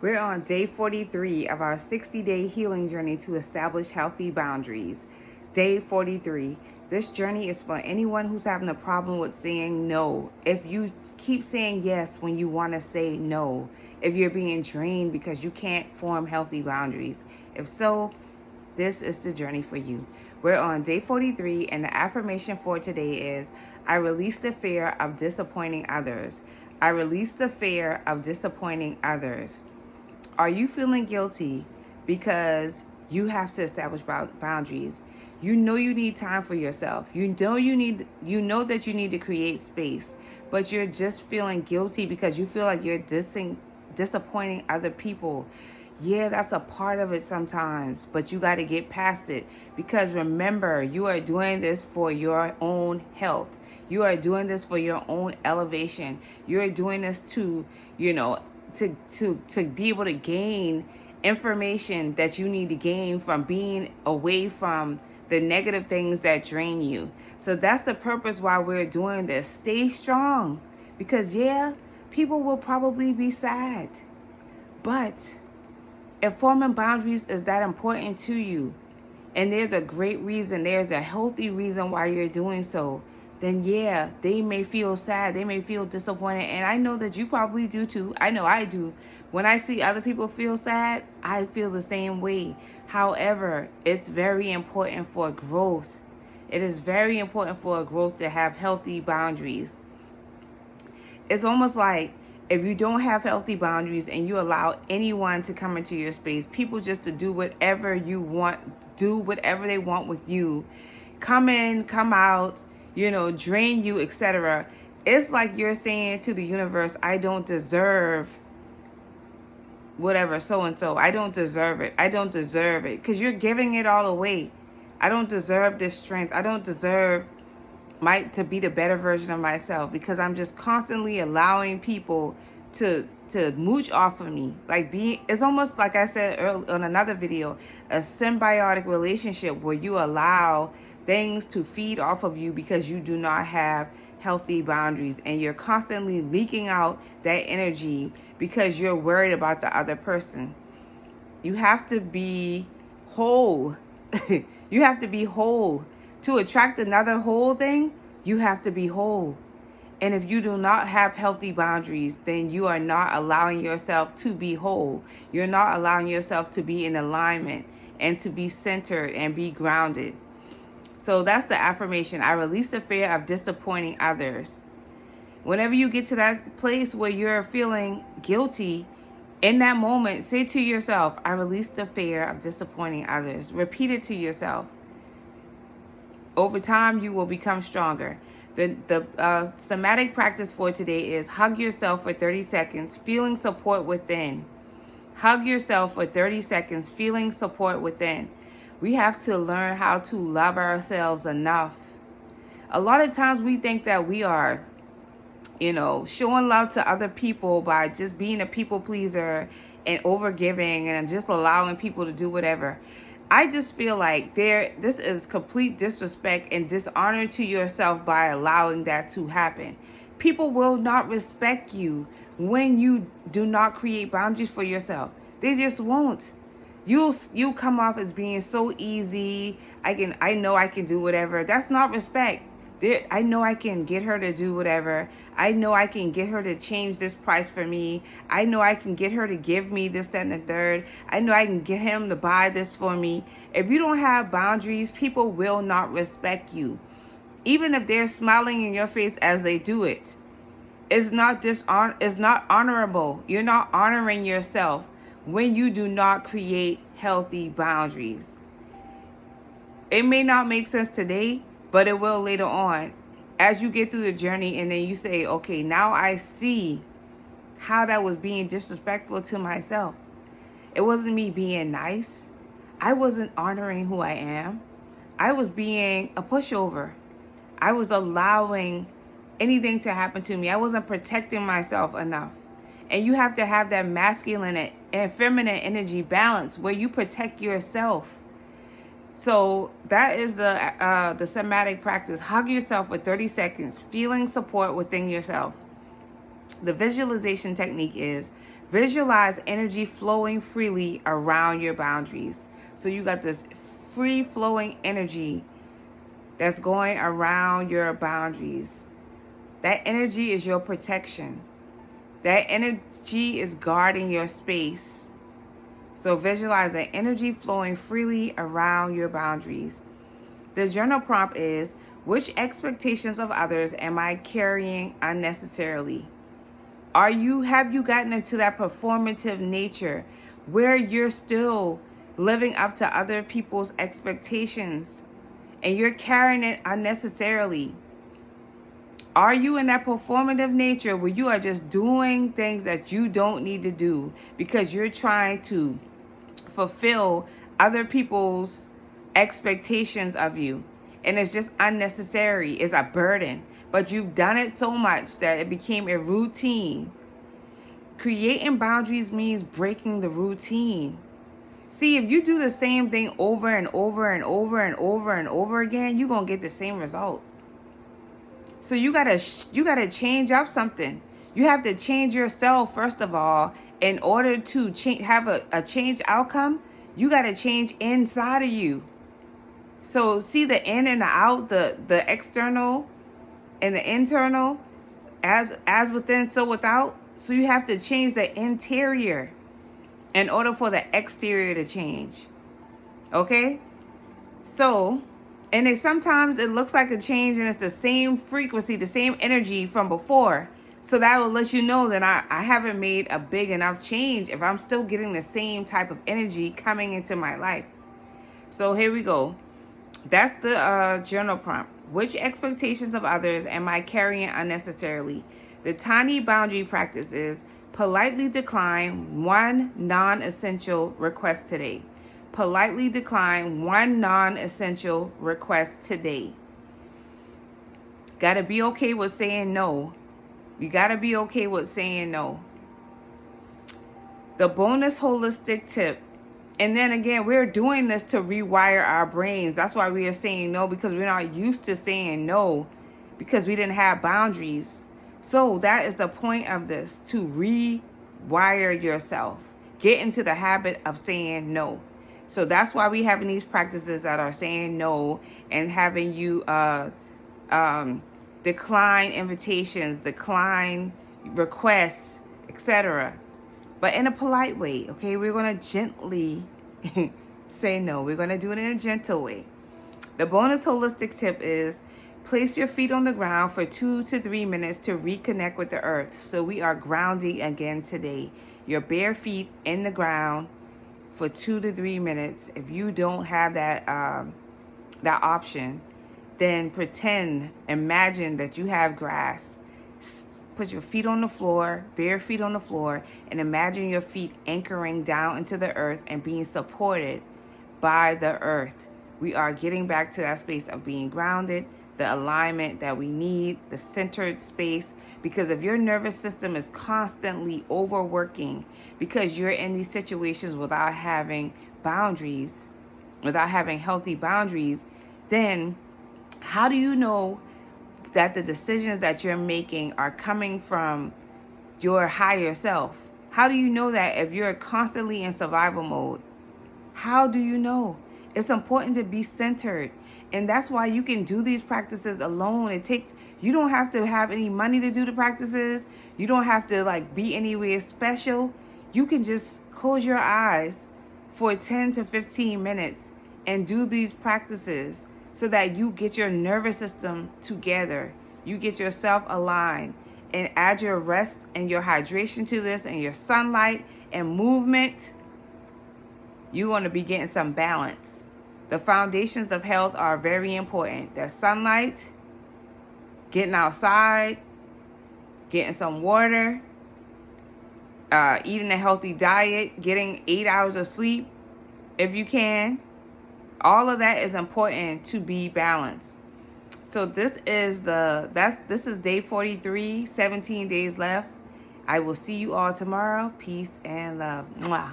We're on day 43 of our 60-day healing journey to establish healthy boundaries. Day 43. This journey is for anyone who's having a problem with saying no. If you keep saying yes when you want to say no, if you're being drained because you can't form healthy boundaries, if so, this is the journey for you. We're on day 43, and the affirmation for today is, I release the fear of disappointing others. I release the fear of disappointing others. Are you feeling guilty because you have to establish boundaries? You know you need time for yourself. You know that you need to create space, but you're just feeling guilty because you feel like you're disappointing other people. Yeah, that's a part of it sometimes, but you got to get past it, because remember, you are doing this for your own health. You are doing this for your own elevation. You are doing this to be able to gain information that you need to gain from being away from the negative things that drain you. So that's the purpose why we're doing this. Stay strong, because people will probably be sad, but if forming boundaries is that important to you, and there's a great reason, there's a healthy reason why you're doing so, then they may feel sad, they may feel disappointed, and I know that you probably do too. I know I do. When I see other people feel sad, I feel the same way. However, it's very important for growth. It is very important for growth to have healthy boundaries. It's almost like if you don't have healthy boundaries and you allow anyone to come into your space, people just to do whatever you want, do whatever they want with you, come in, come out, drain you, etc. It's like you're saying to the universe, I don't deserve whatever, so-and-so. I don't deserve it. I don't deserve it. Because you're giving it all away. I don't deserve this strength. I don't deserve to be the better version of myself, because I'm just constantly allowing people to mooch off of me. It's almost like I said earlier on another video, a symbiotic relationship where you allow things to feed off of you because you do not have healthy boundaries, and you're constantly leaking out that energy because you're worried about the other person. You have to be whole. You have to be whole. To attract another whole thing, you have to be whole. And if you do not have healthy boundaries, then you are not allowing yourself to be whole. You're not allowing yourself to be in alignment and to be centered and be grounded. So that's the affirmation. I release the fear of disappointing others. Whenever you get to that place where you're feeling guilty, in that moment, say to yourself, I release the fear of disappointing others. Repeat it to yourself. Over time, you will become stronger. The somatic practice for today is hug yourself for 30 seconds, feeling support within. Hug yourself for 30 seconds, feeling support within. We have to learn how to love ourselves enough. A lot of times we think that we are, showing love to other people by just being a people pleaser and overgiving and just allowing people to do whatever. I just feel like this is complete disrespect and dishonor to yourself by allowing that to happen. People will not respect you when you do not create boundaries for yourself. They just won't. You'll come off as being so easy. I know I can do whatever. That's not respect. I know I can get her to do whatever. I know I can get her to change this price for me. I know I can get her to give me this, that, and the third. I know I can get him to buy this for me. If you don't have boundaries, people will not respect you. Even if they're smiling in your face as they do it. It's not honorable. You're not honoring yourself when you do not create healthy boundaries. It may not make sense today, but it will later on, as you get through the journey, and then you say, okay, now I see how that was being disrespectful to myself. It wasn't me being nice. I wasn't honoring who I am. I was being a pushover. I was allowing anything to happen to me. I wasn't protecting myself enough. And you have to have that masculine and feminine energy balance where you protect yourself. So that is the somatic practice. Hug yourself for 30 seconds, feeling support within yourself. The visualization technique is Visualize energy flowing freely around your boundaries. So you got this free flowing energy that's going around your boundaries. That energy is your protection. That energy is guarding your space. So visualize that energy flowing freely around your boundaries. The journal prompt is, which expectations of others am I carrying unnecessarily? Have you gotten into that performative nature where you're still living up to other people's expectations and you're carrying it unnecessarily? Are you in that performative nature where you are just doing things that you don't need to do because you're trying to fulfill other people's expectations of you? And it's just unnecessary. It's a burden. But you've done it so much that it became a routine. Creating boundaries means breaking the routine. See, if you do the same thing over and over and over and over and over again, you're going to get the same result. So you gotta change up something. You have to change yourself, first of all. In order to have a change outcome, you gotta change inside of you. So see the in and the out, the external and the internal, as within, so without. So you have to change the interior in order for the exterior to change. Okay? So, and sometimes it looks like a change and it's the same frequency, the same energy from before. So that will let you know that I haven't made a big enough change if I'm still getting the same type of energy coming into my life. So here we go. That's the journal prompt. Which expectations of others am I carrying unnecessarily? The tiny boundary practice is politely decline one non-essential request today. Politely decline one non-essential request today. Got to be okay with saying no. You got to be okay with saying no. The bonus holistic tip. And then again, we're doing this to rewire our brains. That's why we are saying no, because we're not used to saying no because we didn't have boundaries. So that is the point of this, to rewire yourself. Get into the habit of saying no. So that's why we're having these practices that are saying no and having you decline invitations, decline requests, etc. But in a polite way, okay? We're going to gently say no. We're going to do it in a gentle way. The bonus holistic tip is place your feet on the ground for 2 to 3 minutes to reconnect with the earth. So we are grounding again today. Your bare feet in the ground for 2 to 3 minutes. If you don't have that option, then imagine that you have grass. Put your feet on the floor, bare feet on the floor, and imagine your feet anchoring down into the earth and being supported by the earth. We are getting back to that space of being grounded, the alignment that we need, the centered space. Because if your nervous system is constantly overworking because you're in these situations without having boundaries, without having healthy boundaries, then how do you know that the decisions that you're making are coming from your higher self? How do you know that if you're constantly in survival mode? How do you know? It's important to be centered. And that's why you can do these practices alone. You don't have to have any money to do the practices. You don't have to be anywhere special. You can just close your eyes for 10 to 15 minutes and do these practices so that you get your nervous system together. You get yourself aligned, and add your rest and your hydration to this and your sunlight and movement. You're going to be getting some balance. The foundations of health are very important. That sunlight, getting outside, getting some water, eating a healthy diet, getting 8 hours of sleep if you can. All of that is important to be balanced. So this is day 43, 17 days left. I will see you all tomorrow. Peace and love. Mwah.